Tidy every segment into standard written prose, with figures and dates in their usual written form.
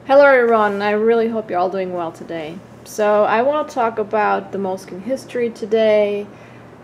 Hello everyone, I really hope you're all doing well today. So I want to talk about the Moleskine history today,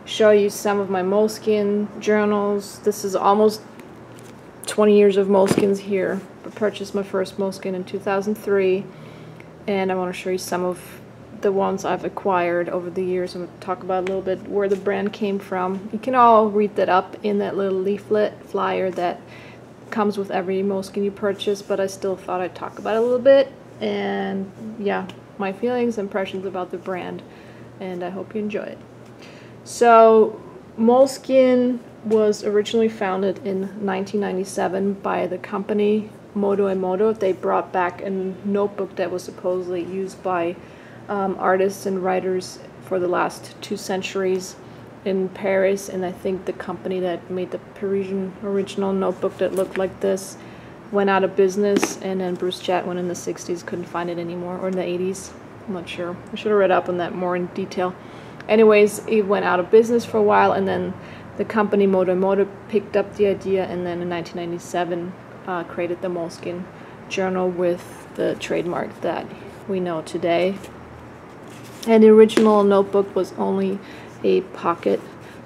show you some of my Moleskine journals. This is almost 20 years of Moleskines here. I purchased my first Moleskine in 2003, and I want to show you some of the ones I've acquired over the years. I'm going to talk about a little bit where the brand came from. You can all read that up in that little leaflet flyer that comes with every Moleskine you purchase, but I still thought I'd talk about it a little bit, and yeah, my feelings, impressions about the brand, and I hope you enjoy it. So Moleskine was originally founded in 1997 by the company Modo & Modo. They brought back a notebook that was supposedly used by artists and writers for the last 2 centuries in Paris, and I think the company that made the Parisian original notebook that looked like this went out of business, and then Bruce Chatwin in the 60s couldn't find it anymore, or in the 80s, I'm not sure. I should have read up on that more in detail. Anyways, it went out of business for a while, and then the company Modo & Modo picked up the idea, and then in 1997 created the Moleskine journal with the trademark that we know today. And the original notebook was only a pocket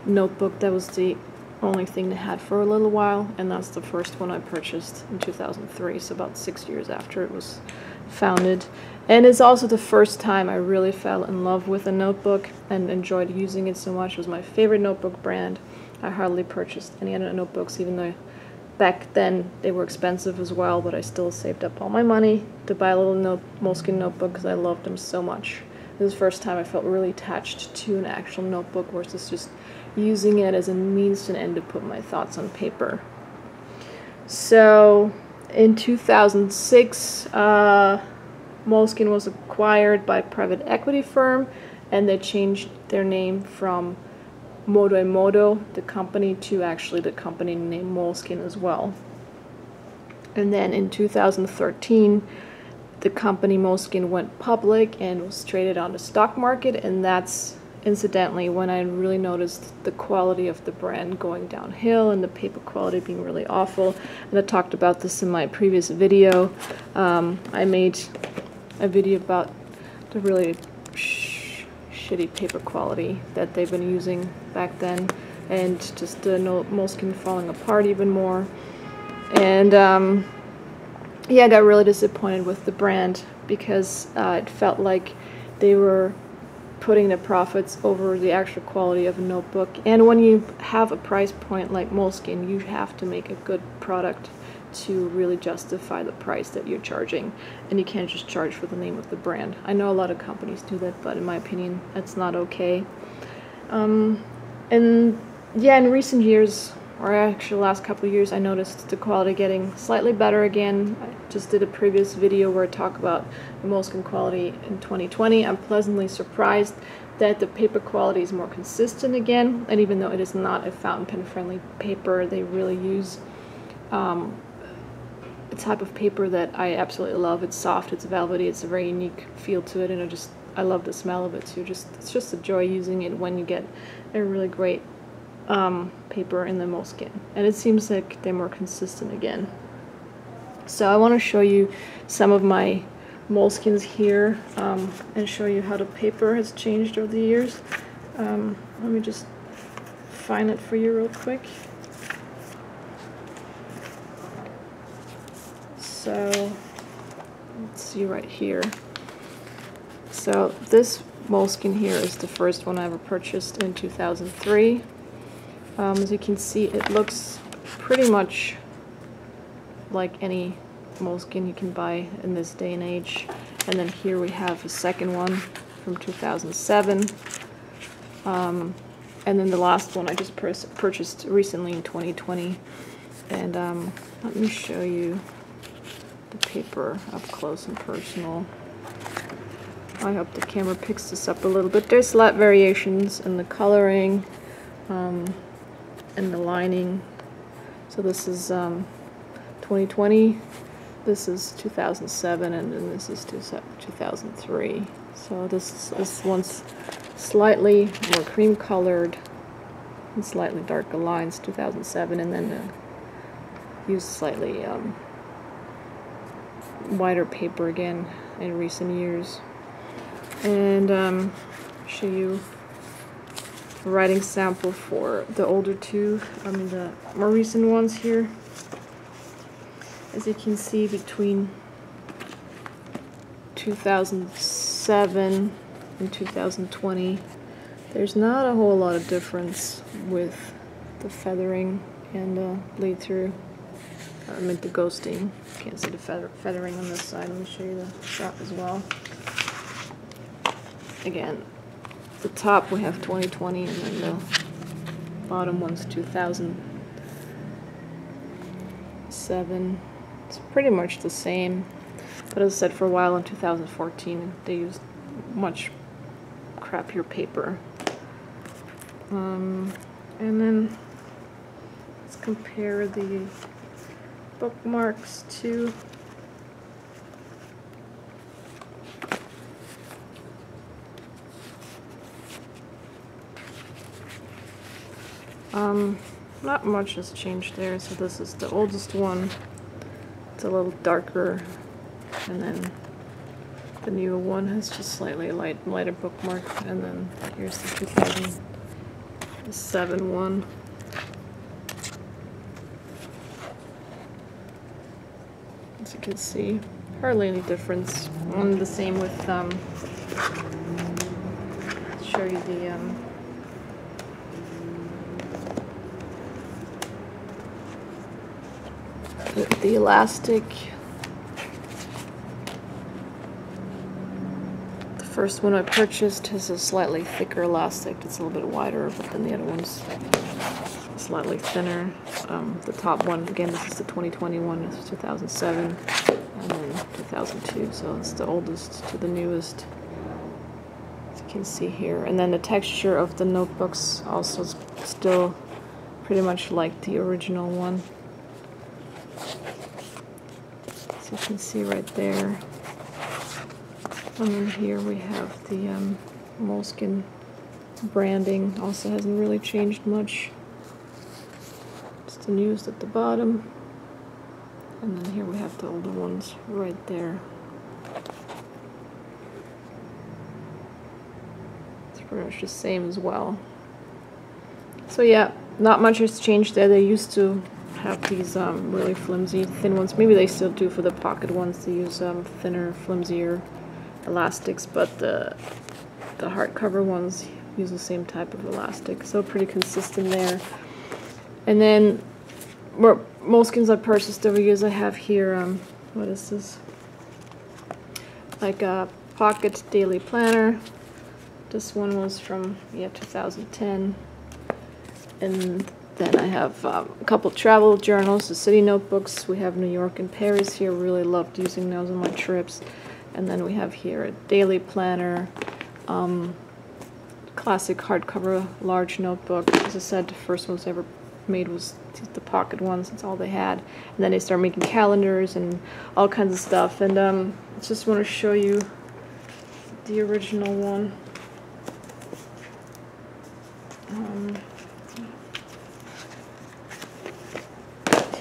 notebook. That was the only thing they had for a little while, and that's the first one I purchased in 2003, so about 6 years after it was founded. And it's also the first time I really fell in love with a notebook and enjoyed using it so much. It was my favorite notebook brand. I hardly purchased any other notebooks, even though back then they were expensive as well, but I still saved up all my money to buy a little Moleskine notebook because I loved them so much. This is the first time I felt really attached to an actual notebook versus just using it as a means to an end to put my thoughts on paper. So in 2006, Moleskine was acquired by a private equity firm, and they changed their name from Modo & Modo, the company, to actually the company named Moleskine as well. And then in 2013, the company Moleskine went public and was traded on the stock market, and that's incidentally when I really noticed the quality of the brand going downhill and the paper quality being really awful. And I talked about this in my previous video. I made a video about the really shitty paper quality that they've been using back then, and just the Moleskine falling apart even more. And yeah, I got really disappointed with the brand because it felt like they were putting the profits over the actual quality of a notebook. And when you have a price point like Moleskine, you have to make a good product to really justify the price that you're charging. And you can't just charge for the name of the brand. I know a lot of companies do that, but in my opinion, that's not okay. And yeah, in recent years, or actually last couple of years, I noticed the quality getting slightly better again. I just did a previous video where I talk about the Moleskine quality in 2020. I'm pleasantly surprised that the paper quality is more consistent again, and even though it is not a fountain pen friendly paper, they really use a type of paper that I absolutely love. It's soft, it's velvety, it's a very unique feel to it, and I love the smell of it too. It's just a joy using it when you get a really great paper in the Moleskine, and it seems like they're more consistent again. So I want to show you some of my Moleskines here, and show you how the paper has changed over the years. Let me just find it for you real quick. So let's see right here. So this Moleskine here is the first one I ever purchased in 2003. As you can see, it looks pretty much like any Moleskine you can buy in this day and age. And then here we have a second one from 2007. And then the last one I just purchased recently in 2020. And let me show you the paper up close and personal. I hope the camera picks this up a little bit. There's slight variations in the coloring and the lining. So this is 2020, this is 2007, and then this is 2003. So this one's slightly more cream colored and slightly darker lines, 2007, and then used slightly wider paper again in recent years. And show you a writing sample for the older two, the more recent ones here. As you can see, between 2007 and 2020, there's not a whole lot of difference with the feathering and bleed through. The ghosting. You can't see the feathering on this side. Let me show you the shot as well. Again, the top we have 2020, and then the bottom one's 2007. It's pretty much the same, but as I said, for a while in 2014 they used much crappier paper. And then let's compare the bookmarks to not much has changed there. So this is the oldest one. It's a little darker, and then the newer one has just slightly lighter bookmark, and then here's the 2007 one. As you can see, hardly any difference. And the same with show you the elastic. The first one I purchased has a slightly thicker elastic. It's a little bit wider, but then the other one's slightly thinner. The top one, again, this is the 2021, this is 2007, and then 2002, so it's the oldest to the newest, as you can see here. And then the texture of the notebooks also is still pretty much like the original one. So you can see right there. And then here we have the Moleskine branding. Also hasn't really changed much. It's the newest at the bottom. And then here we have the older ones right there. It's pretty much the same as well. So yeah, not much has changed there. They used to have these really flimsy, thin ones. Maybe they still do for the pocket ones. They use thinner, flimsier elastics, but the hardcover ones use the same type of elastic. So pretty consistent there. And then more Moleskines I purchased over years. I have here, what is this? Like a pocket daily planner. This one was from 2010. And then I have a couple travel journals, the city notebooks. We have New York and Paris here. Really loved using those on my trips. And then we have here a daily planner, classic hardcover large notebook. As I said, the first ones I ever made was the pocket ones. That's all they had. And then they started making calendars and all kinds of stuff. And I just want to show you the original one.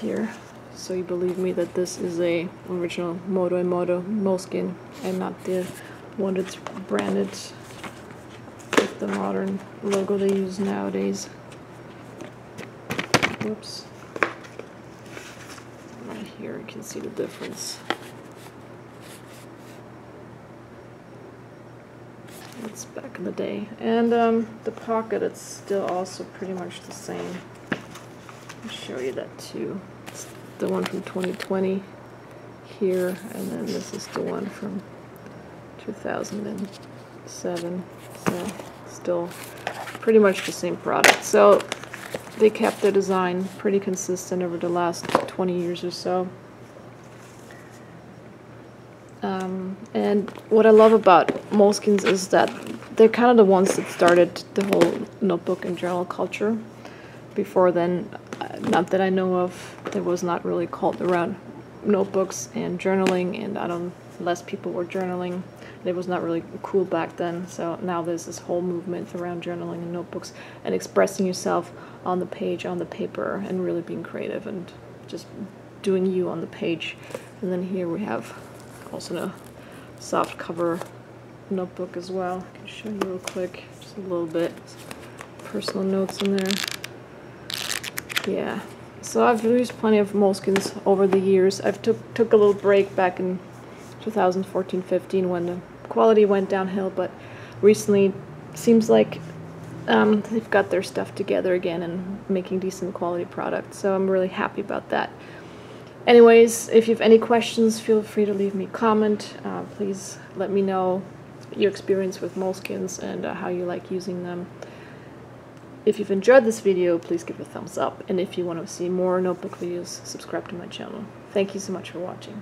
Here, so you believe me that this is a original Moto Moleskine and not the one that's branded with the modern logo they use nowadays. Whoops. Right here you can see the difference. That's back in the day. And the pocket, it's still also pretty much the same. I'll show you that too. It's the one from 2020 here, and then this is the one from 2007. So still pretty much the same product. So they kept their design pretty consistent over the last 20 years or so. And what I love about Moleskines is that they're kind of the ones that started the whole notebook and journal culture. Before then, not that I know of, there was not really cult around notebooks and journaling, and less people were journaling. It was not really cool back then, so now there's this whole movement around journaling and notebooks and expressing yourself on the page, on the paper, and really being creative and just doing you on the page. And then here we have Also in a soft cover notebook as well. I can show you real quick, just a little bit. Personal notes in there. Yeah, so I've used plenty of Moleskines over the years. I've took a little break back in 2014-15 when the quality went downhill, but recently seems like they've got their stuff together again and making decent quality products, so I'm really happy about that. Anyways, if you have any questions, feel free to leave me a comment. Please let me know your experience with Moleskines and how you like using them. If you've enjoyed this video, please give it a thumbs up, and if you want to see more notebook videos, subscribe to my channel. Thank you so much for watching.